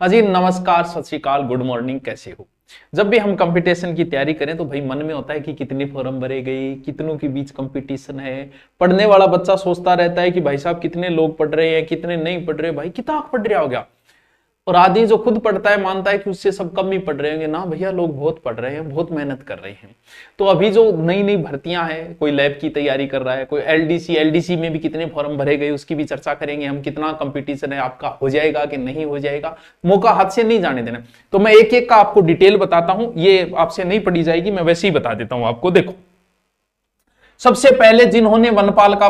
अजी नमस्कार, सत श्री अकाल, गुड मॉर्निंग, कैसे हो। जब भी हम कंपटीशन की तैयारी करें तो भाई मन में होता है कि कितने फॉर्म भरे गए, कितनों के बीच कंपटीशन है। पढ़ने वाला बच्चा सोचता रहता है कि भाई साहब कितने लोग पढ़ रहे हैं, कितने नहीं पढ़ रहे, भाई कितना पढ़ रहा हो गया। और आदि जो खुद पढ़ता है मानता है कि उससे सब कम ही पढ़ रहे होंगे। ना भैया, लोग बहुत पढ़ रहे हैं, बहुत मेहनत कर रहे हैं। तो अभी जो नई नई भर्तियां हैं, कोई लैब की तैयारी कर रहा है, कोई एलडीसी में भी कितने फॉर्म भरे गए उसकी भी चर्चा करेंगे हम। कितना कंपटीशन है, आपका हो जाएगा कि नहीं हो जाएगा, मौका हाथ से नहीं जाने देना। तो मैं एक एक का आपको डिटेल बताता हूं, ये आपसे नहीं पढ़ी जाएगी, मैं वैसे ही बता देता हूं आपको। देखो, सबसे पहले जिन्होंने वनपाल का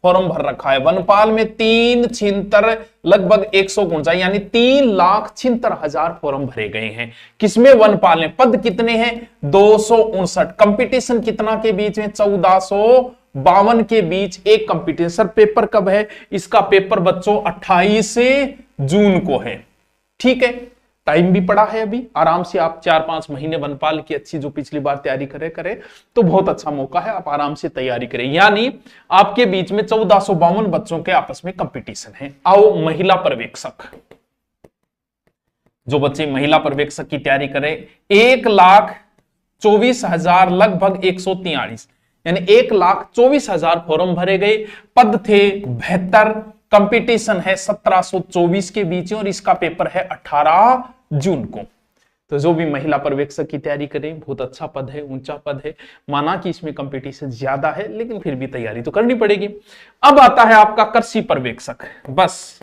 फॉर्म भर रखा है, वनपाल में 376 लगभग 149 यानी 3,76,000 फॉर्म भरे गए हैं। किसमें? वनपाल में। पद कितने हैं? 259। कंपटीशन कितना के बीच में? 1452 के बीच एक कंपटीशन। सर पेपर कब है? इसका पेपर बच्चों 28 जून को है। ठीक है, टाइम भी पड़ा है अभी, आराम से आप 4-5 महीने वनपाल की अच्छी जो पिछली बार तैयारी करे तो बहुत अच्छा मौका है, आप आराम से तैयारी करें। यानी आपके बीच में 1452 बच्चों के आपस में कंपटीशन है। आओ महिला पर्यवेक्षक, जो बच्चे महिला पर्यवेक्षक की तैयारी करें, 1,24,000 लगभग 143 यानी 1,24,000 फॉर्म भरे गए। पद थे 72। कंपटीशन है 1724 के बीच और इसका पेपर है 18 जून को। तो जो भी महिला पर्यवेक्षक की तैयारी करें, बहुत अच्छा पद है, ऊंचा पद है। माना कि इसमें कंपटीशन ज्यादा है लेकिन फिर भी तैयारी तो करनी पड़ेगी। अब आता है आपका कृषि पर्यवेक्षक। बस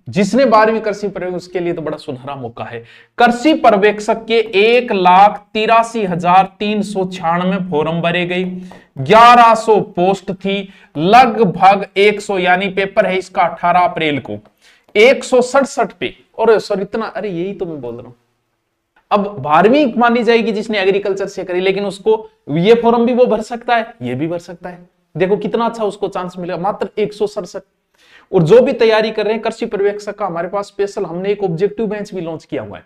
जिसने 12वीं कृषि पर्यवेक्षक, उसके लिए तो बड़ा सुनहरा मौका है। कृषि पर्यवेक्षक के 1,83,396 फॉर्म भरे गए। 1100 पोस्ट थी, लगभग 100 यानी पेपर है इसका 18 अप्रैल को, 167 पे। और सर इतना, अरे यही तो मैं बोल रहा हूं। अब 12वीं मानी जाएगी जिसने एग्रीकल्चर से करी, लेकिन उसको ये फॉर्म भी वो भर सकता है, ये भी भर सकता है। देखो कितना अच्छा उसको चांस मिलेगा, मात्र 167। और जो भी तैयारी कर रहे हैं कृषि पर्यवेक्षक का, हमारे पास स्पेशल हमने एक ऑब्जेक्टिव बेंच भी लॉन्च किया हुआ है।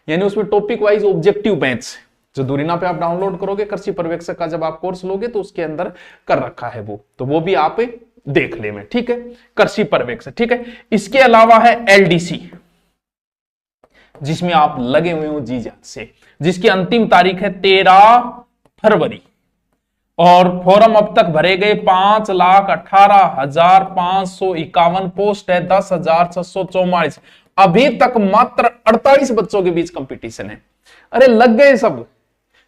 यानी उसमें टॉपिक वाइज ऑब्जेक्टिव बेंच जो दूरिना पे आप डाउनलोड करोगे, कृषि पर्यवेक्षक का जब आप कोर्स लोगे तो उसके अंदर कर रखा है वो, तो वो भी आप देख ले में। ठीक है, कृषि पर्यवेक्षक। ठीक है, इसके अलावा है एलडीसी, जिसमें आप लगे हुए हो जी जान से, जिसकी अंतिम तारीख है 13 फरवरी। और फॉर्म अब तक भरे गए 5,18,551 पोस्ट है, 10,644। अभी तक मात्र 48 बच्चों के बीच कंपटीशन है। अरे लग गए सब,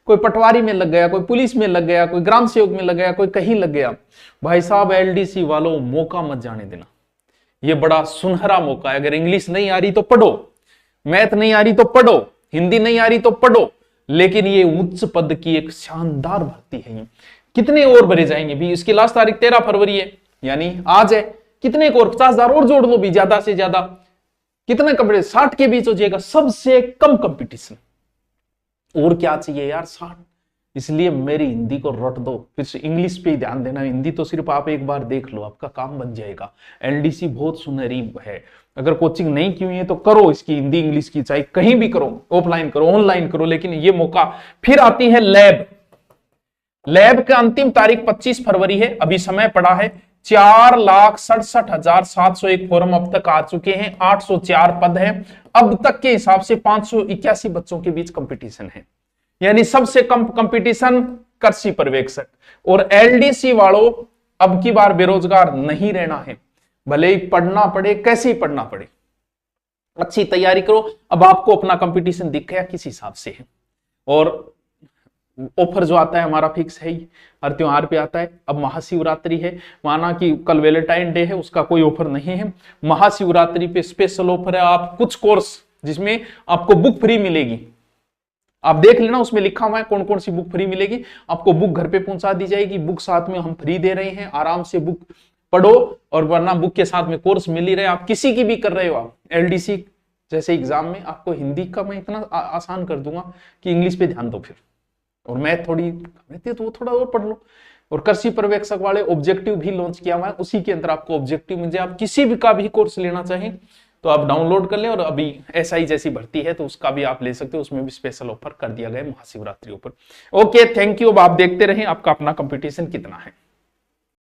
कोई पटवारी में लग गया, कोई पुलिस में लग गया, कोई ग्राम सेवक में लग गया, कोई कहीं लग गया। भाई साहब एलडीसी वालों, मौका मत जाने देना, ये बड़ा सुनहरा मौका है। अगर इंग्लिश नहीं आ रही तो पढ़ो, मैथ नहीं आ रही तो पढ़ो, हिंदी नहीं आ रही तो पढ़ो, लेकिन ये उच्च पद की एक शानदार भर्ती है। कितने और भरे जाएंगे भी? इसकी लास्ट तारीख 13 फरवरी है, यानी आज है। कितने और 50,000 और जोड़ लो भी, ज्यादा से ज्यादा कितने कंपटीशन? 60 के बीच हो जाएगा, सबसे कम कंपटीशन। और क्या चाहिए यार, 60। इसलिए मेरी हिंदी को रट दो, फिर से इंग्लिश पे ही ध्यान देना। हिंदी तो सिर्फ आप एक बार देख लो, आपका काम बन जाएगा। एलडीसी बहुत सुनहरी है, अगर कोचिंग नहीं की हुई है तो करो इसकी, हिंदी इंग्लिश की, चाहे कहीं भी करो, ऑफलाइन करो, ऑनलाइन करो, लेकिन ये मौका। फिर आती है लैब। लैब का अंतिम तारीख 25 फरवरी है, अभी समय पड़ा है। 4,67,701 फॉर्म अब तक आ चुके हैं, 804 पद हैं। अब तक के हिसाब से 581 बच्चों के बीच कंपटीशन है, यानी सबसे कम कंपटीशन कृषि पर्यवेक्षक। और एलडीसी वालों, अब की बार बेरोजगार नहीं रहना है, भले ही पढ़ना पड़े, कैसे ही पढ़ना पड़े, अच्छी तैयारी करो। अब आपको अपना कंपटीशन दिख गया किस हिसाब से है। और ऑफर जो आता है हमारा फिक्स है ही, हर त्योहार पे आता है। अब महाशिवरात्रि है, माना कि कल वैलेंटाइन डे है, उसका कोई ऑफर नहीं है। महाशिवरात्रि पे स्पेशल ऑफर है। आप कुछ कोर्स जिसमें आपको बुक फ्री मिलेगी, आप देख लेना, उसमें लिखा हुआ है कौन कौन सी बुक फ्री मिलेगी। आपको बुक घर पे पहुंचा दी जाएगी, बुक साथ में हम फ्री दे रहे हैं, आराम से बुक पढ़ो। और वरना बुक के साथ में कोर्स मिल ही रहे, आप किसी की भी कर रहे हो। आप एलडीसी जैसे एग्जाम में आपको हिंदी का मैं इतना आसान कर दूंगा कि इंग्लिश पे ध्यान दो फिर, और मैथ थोड़ी रहती है तो वो थोड़ा और पढ़ लो। और कृषि पर्यवेक्षक वाले ऑब्जेक्टिव भी लॉन्च किया हुआ है, उसी के अंदर आपको ऑब्जेक्टिव मिल जाए। आप किसी भी का भी कोर्स लेना चाहें तो आप डाउनलोड कर लें। और अभी एसआई जैसी भर्ती है तो उसका भी आप ले सकते हो, उसमें भी स्पेशल ऑफर कर दिया गया है महाशिवरात्रि ऊपर। Okay, thank you. अब आप देखते रहें आपका अपना कंपटीशन कितना है।